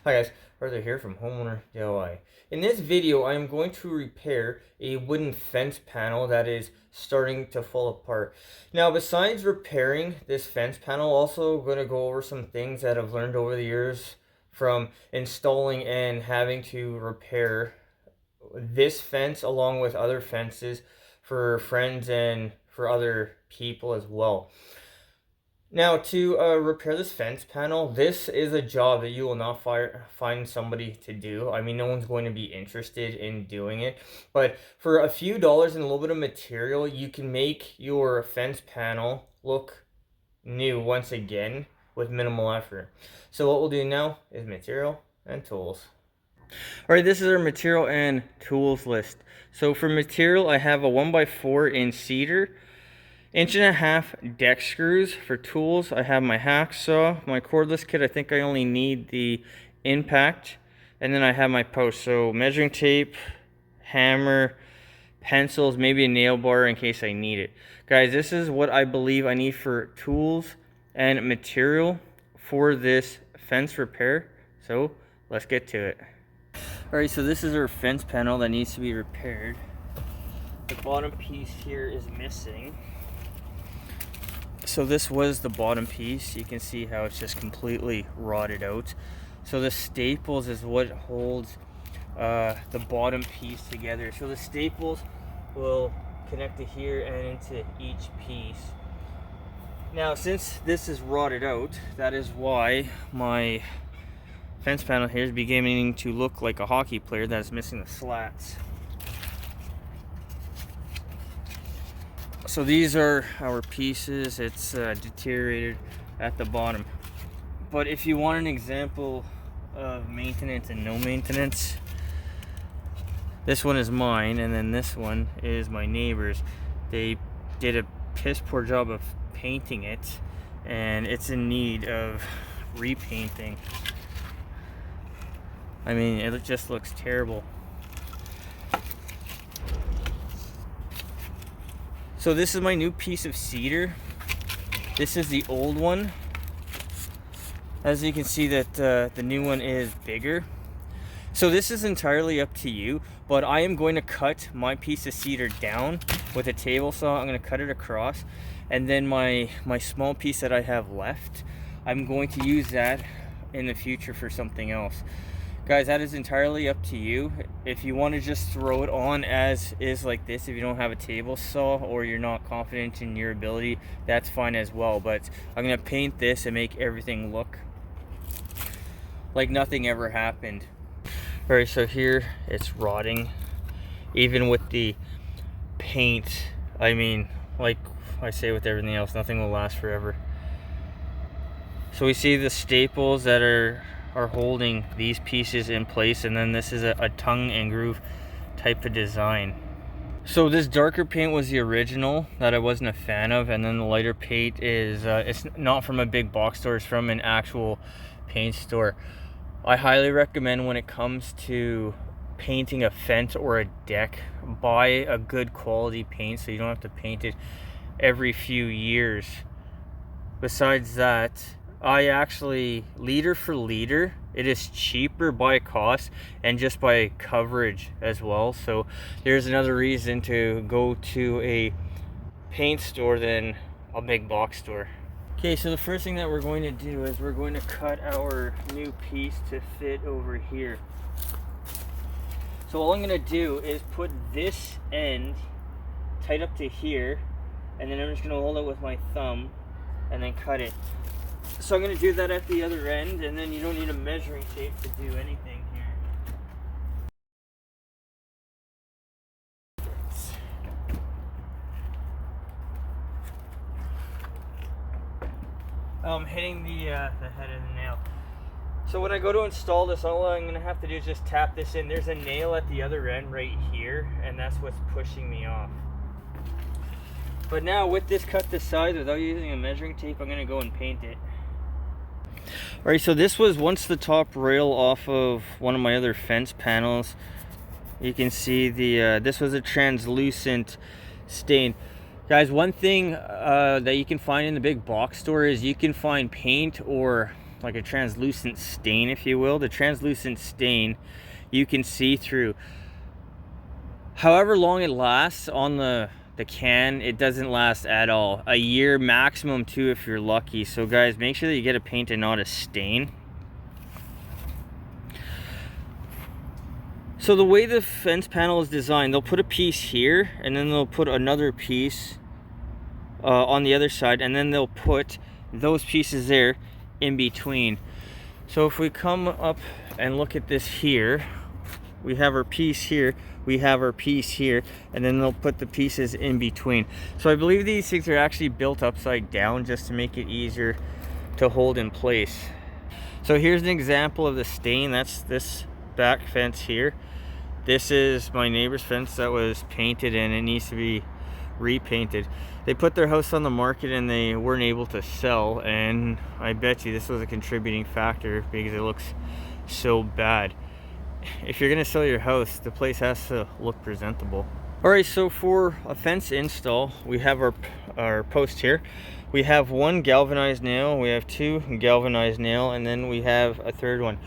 Hi guys, Arthur here from Homeowner DIY. In this video, I am going to repair a wooden fence panel that is starting to fall apart. Now, besides repairing this fence panel, also going to go over some things that I've learned over the years from installing and having to repair this fence along with other fences for friends and for other people as well. Now, to repair this fence panel, this is a job that you will not find somebody to do. I mean, no one's going to be interested in doing it. But for a few dollars and a little bit of material, you can make your fence panel look new once again with minimal effort. So what we'll do now is material and tools. All right, this is our material and tools list. So for material, I have a 1x4 in cedar. 1.5 deck screws. For tools, I have my hacksaw, my cordless kit. I think I only need the impact, and then I have my post. So measuring tape, hammer, pencils, maybe a nail bar in case I need it. Guys, this is what I believe I need for tools and material for this fence repair. So let's get to it. All right, so this is our fence panel that needs to be repaired. The bottom piece here is missing. So this was the bottom piece. You can see how it's just completely rotted out. So the staples is what holds the bottom piece together. So the staples will connect to here and into each piece. Now, since this is rotted out, that is why my fence panel here is beginning to look like a hockey player that is missing the slats. So these are our pieces. It's deteriorated at the bottom. But if you want an example of maintenance and no maintenance, this one is mine, and then this one is my neighbor's. They did a piss poor job of painting it, and it's in need of repainting. I mean, it just looks terrible. So this is my new piece of cedar. This is the old one. As you can see that the new one is bigger. So this is entirely up to you, but I am going to cut my piece of cedar down with a table saw. I'm going to cut it across, and then my small piece that I have left, I'm going to use that in the future for something else. Guys, that is entirely up to you. If you want to just throw it on as is like this, if you don't have a table saw or you're not confident in your ability, that's fine as well. But I'm going to paint this and make everything look like nothing ever happened. All right, so here it's rotting. Even with the paint, I mean, like I say with everything else, nothing will last forever. So we see the staples that are holding these pieces in place, and then this is a tongue and groove type of design. So this darker paint was the original that I wasn't a fan of, and then the lighter paint is it's not from a big box store, it's from an actual paint store. I highly recommend, when it comes to painting a fence or a deck, buy a good quality paint so you don't have to paint it every few years. Besides that, I actually, liter for liter, it is cheaper by cost and just by coverage as well. So there's another reason to go to a paint store than a big box store. Okay, so the first thing that we're going to do is we're going to cut our new piece to fit over here. So all I'm going to do is put this end tight up to here, and then I'm just going to hold it with my thumb and then cut it. So I'm going to do that at the other end, and then you don't need a measuring tape to do anything here. I'm hitting the head of the nail. So when I go to install this, all I'm going to have to do is just tap this in. There's a nail at the other end right here, and that's what's pushing me off. But now with this cut to size without using a measuring tape, I'm going to go and paint it. Alright, so this was once the top rail off of one of my other fence panels. You can see the this was a translucent stain. Guys, one thing that you can find in the big box store is you can find paint or like a translucent stain, if you will. The translucent stain you can see through. However long it lasts on the can, it doesn't last at all. A year maximum, 2 if you're lucky. So guys, make sure that you get a paint and not a stain. So the way the fence panel is designed, they'll put a piece here, and then they'll put another piece on the other side, and then they'll put those pieces there in between. So if we come up and look at this here, we have our piece here, we have our piece here, and then they'll put the pieces in between. So I believe these things are actually built upside down just to make it easier to hold in place. So here's an example of the stain. That's this back fence here. This is my neighbor's fence that was painted, and it needs to be repainted. They put their house on the market and they weren't able to sell, and I bet you this was a contributing factor because it looks so bad. If you're gonna sell your house, the place has to look presentable. All right, so for a fence install, we have our post here. We have 1 galvanized nail, we have 2 galvanized nail, and then we have a 3rd one.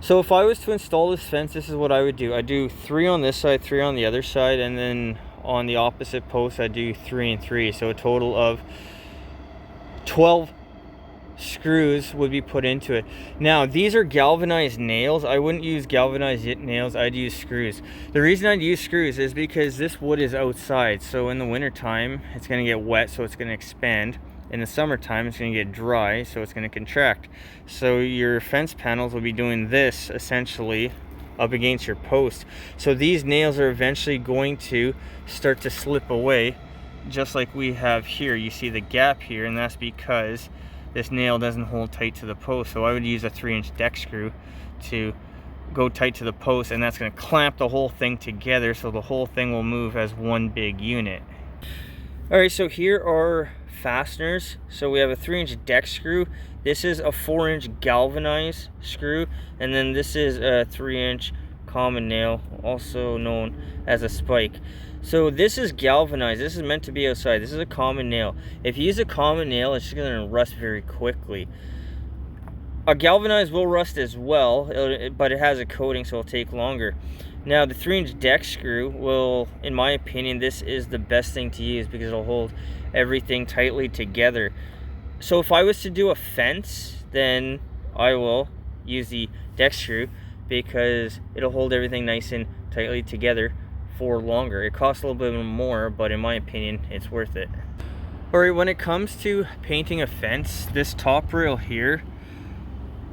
So if I was to install this fence, this is what I would do. I do 3 on this side, 3 on the other side, and then on the opposite post I do 3 and 3. So a total of 12 screws would be put into it. Now these are galvanized nails. I wouldn't use galvanized nails, I'd use screws. The reason I'd use screws is because this wood is outside, so in the winter time it's going to get wet, so it's going to expand. In the summertime it's going to get dry, so it's going to contract. So your fence panels will be doing this essentially up against your post. So these nails are eventually going to start to slip away, just like we have here. You see the gap here, and that's because this nail doesn't hold tight to the post. So I would use a 3-inch deck screw to go tight to the post, and that's going to clamp the whole thing together, so the whole thing will move as one big unit. All right, so here are fasteners. So we have a 3-inch deck screw. This is a 4-inch galvanized screw, and then this is a 3-inch common nail, also known as a spike. So this is galvanized. This is meant to be outside. This is a common nail. If you use a common nail, it's just going to rust very quickly. A galvanized will rust as well, but it has a coating, so it'll take longer. Now the 3-inch deck screw will, in my opinion, this is the best thing to use because it'll hold everything tightly together. So if I was to do a fence, then I will use the deck screw because it'll hold everything nice and tightly together for longer. It costs a little bit more, but in my opinion, it's worth it. All right, when it comes to painting a fence, this top rail here,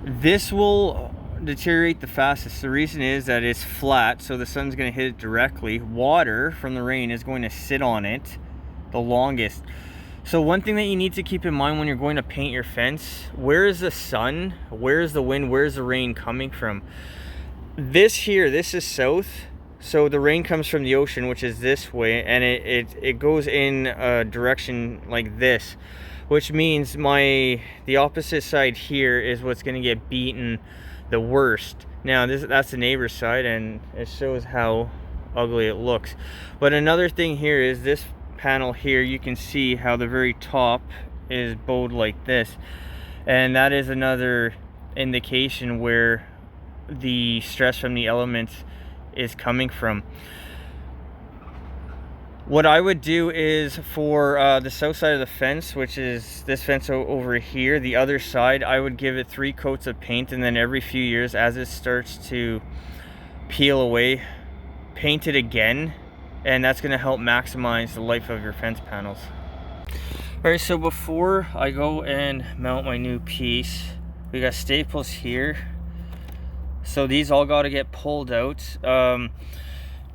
this will deteriorate the fastest. The reason is that it's flat, so the sun's going to hit it directly. Water from the rain is going to sit on it the longest. So one thing that you need to keep in mind when you're going to paint your fence, where is the sun, where is the wind, where is the rain coming from? This here, this is south, so the rain comes from the ocean, which is this way, and it goes in a direction like this, which means the opposite side here is what's going to get beaten the worst. Now that's the neighbor's side, and it shows how ugly it looks. But another thing here is this panel here, you can see how the very top is bowed like this, and that is another indication where the stress from the elements is coming from. What I would do is for the south side of the fence, which is this fence over here, the other side, I would give it 3 coats of paint, and then every few years as it starts to peel away, paint it again, and that's going to help maximize the life of your fence panels. All right, so before I go and mount my new piece, we got staples here. So these all got to get pulled out.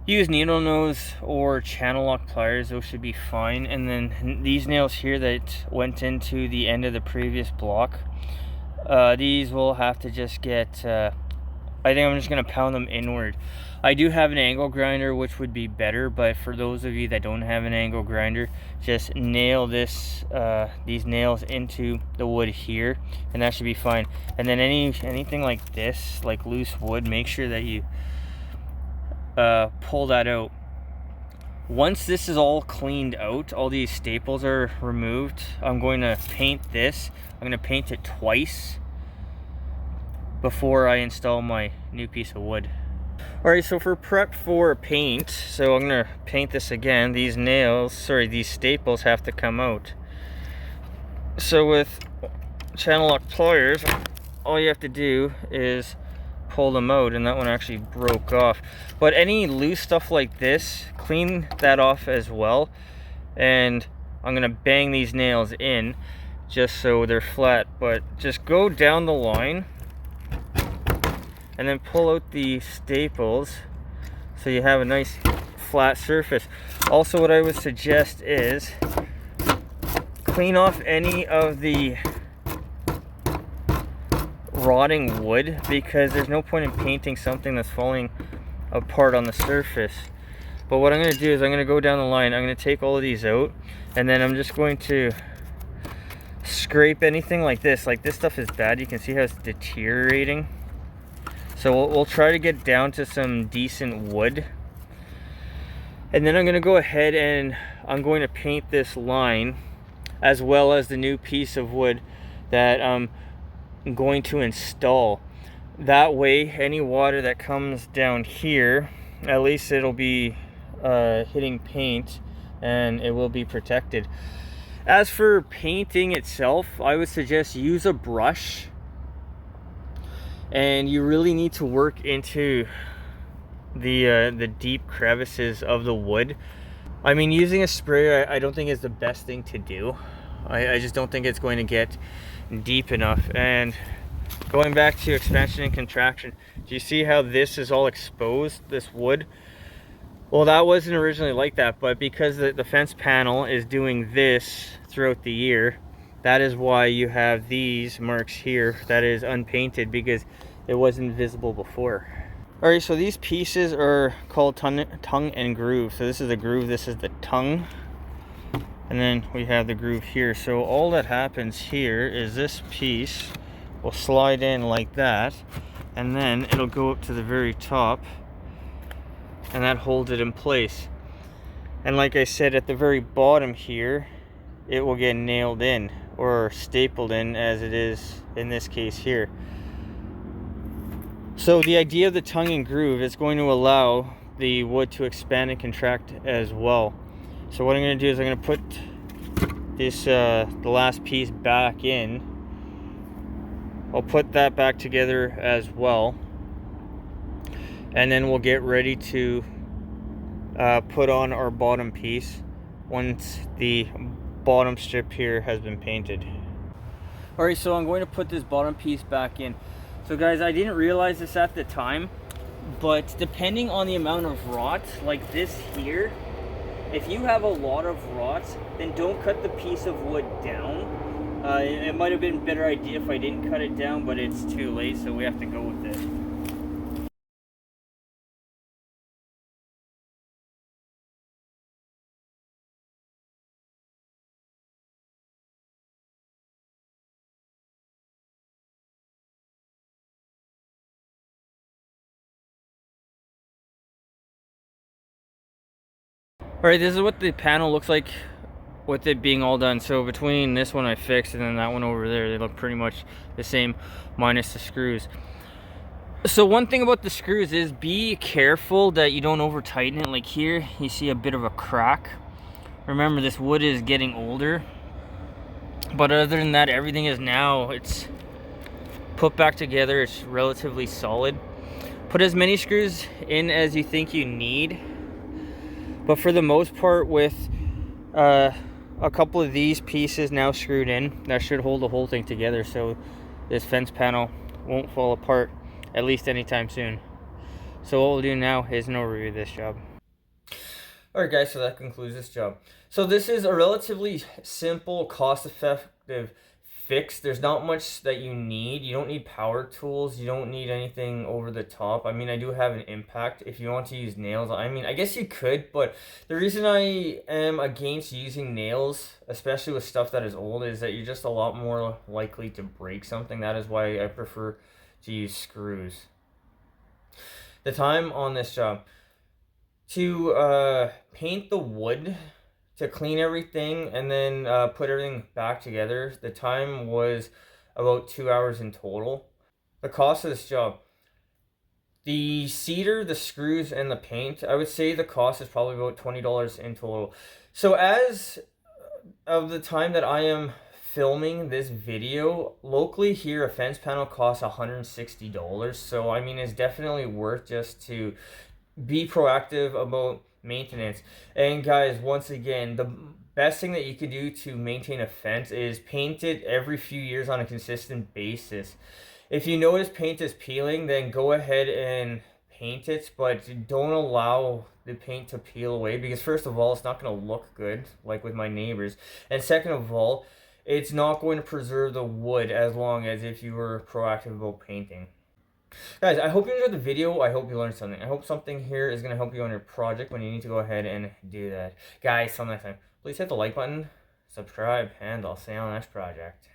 Use needle nose or channel lock pliers, those should be fine. And then these nails here that went into the end of the previous block, these will have to just get, I think I'm just going to pound them inward. I do have an angle grinder, which would be better, but for those of you that don't have an angle grinder, just nail this these nails into the wood here, and that should be fine. And then anything like this, like loose wood, make sure that you pull that out. Once this is all cleaned out, all these staples are removed, I'm going to paint this. I'm going to paint it twice. before I install my new piece of wood. Alright, so for prep for paint, so I'm gonna paint this again. These these staples have to come out. So with channel lock pliers, all you have to do is pull them out, and that one actually broke off. But any loose stuff like this, clean that off as well. And I'm gonna bang these nails in just so they're flat, but just go down the line and then pull out the staples so you have a nice flat surface. Also, what I would suggest is clean off any of the rotting wood, because there's no point in painting something that's falling apart on the surface. But what I'm going to do is I'm going to go down the line, I'm going to take all of these out, and then I'm just going to scrape anything like this. Like, this stuff is bad, you can see how it's deteriorating. So we'll try to get down to some decent wood. And then I'm going to go ahead and I'm going to paint this line, as well as the new piece of wood that I'm going to install. That way, any water that comes down here, at least it'll be hitting paint and it will be protected. As for painting itself, I would suggest use a brush, and you really need to work into the deep crevices of the wood. I mean, using a sprayer I don't think is the best thing to do. I just don't think it's going to get deep enough. And going back to expansion and contraction, do you see how this is all exposed, this wood? Well, that wasn't originally like that, but because the fence panel is doing this throughout the year, that is why you have these marks here that is unpainted, because it wasn't visible before. Alright, so these pieces are called tongue and groove. So this is the groove, this is the tongue, and then we have the groove here. So all that happens here is this piece will slide in like that, and then it'll go up to the very top, and that holds it in place. And like I said, at the very bottom here, it will get nailed in or stapled in, as it is in this case here. So the idea of the tongue and groove is going to allow the wood to expand and contract as well. So what I'm going to do is I'm going to put this the last piece back in. I'll put that back together as well, and then we'll get ready to put on our bottom piece once the bottom strip here has been painted. Alright, so I'm going to put this bottom piece back in. So guys, I didn't realize this at the time, but depending on the amount of rot, like this here, if you have a lot of rot, then don't cut the piece of wood down. It might have been a better idea if I didn't cut it down, but it's too late, so we have to go with it. Alright, this is what the panel looks like with it being all done. So between this one I fixed and then that one over there, they look pretty much the same, minus the screws. So one thing about the screws is be careful that you don't over tighten it. Like here, you see a bit of a crack. Remember, this wood is getting older. But other than that, everything is now, it's put back together, it's relatively solid. Put as many screws in as you think you need. But for the most part, with a couple of these pieces now screwed in, that should hold the whole thing together, so this fence panel won't fall apart, at least anytime soon. So what we'll do now is an overview of this job. Alright guys, so that concludes this job. So this is a relatively simple, cost-effective fix. There's not much that you need. You don't need power tools. You don't need anything over the top. I mean, I do have an impact. If you want to use nails, I mean, I guess you could, but the reason I am against using nails, especially with stuff that is old, is that you're just a lot more likely to break something. That is why I prefer to use screws. The time on this job: to paint the wood, to clean everything, and then put everything back together, the time was about 2 hours in total. the cost of this job. The cedar, the screws, and the paint, I would say the cost is probably about $20 in total. So as of the time that I am filming this video, locally here a fence panel costs $160. So I mean, it's definitely worth just to be proactive about maintenance. And guys, once again, the best thing that you can do to maintain a fence is paint it every few years on a consistent basis. If you notice paint is peeling, then go ahead and paint it, but don't allow the paint to peel away, because first of all, it's not going to look good like with my neighbors, and second of all, it's not going to preserve the wood as long as if you were proactive about painting. Guys, I hope you enjoyed the video. I hope you learned something. I hope something here is going to help you on your project when you need to go ahead and do that. Guys, till next time, please hit the like button, subscribe, and I'll see you on the next project.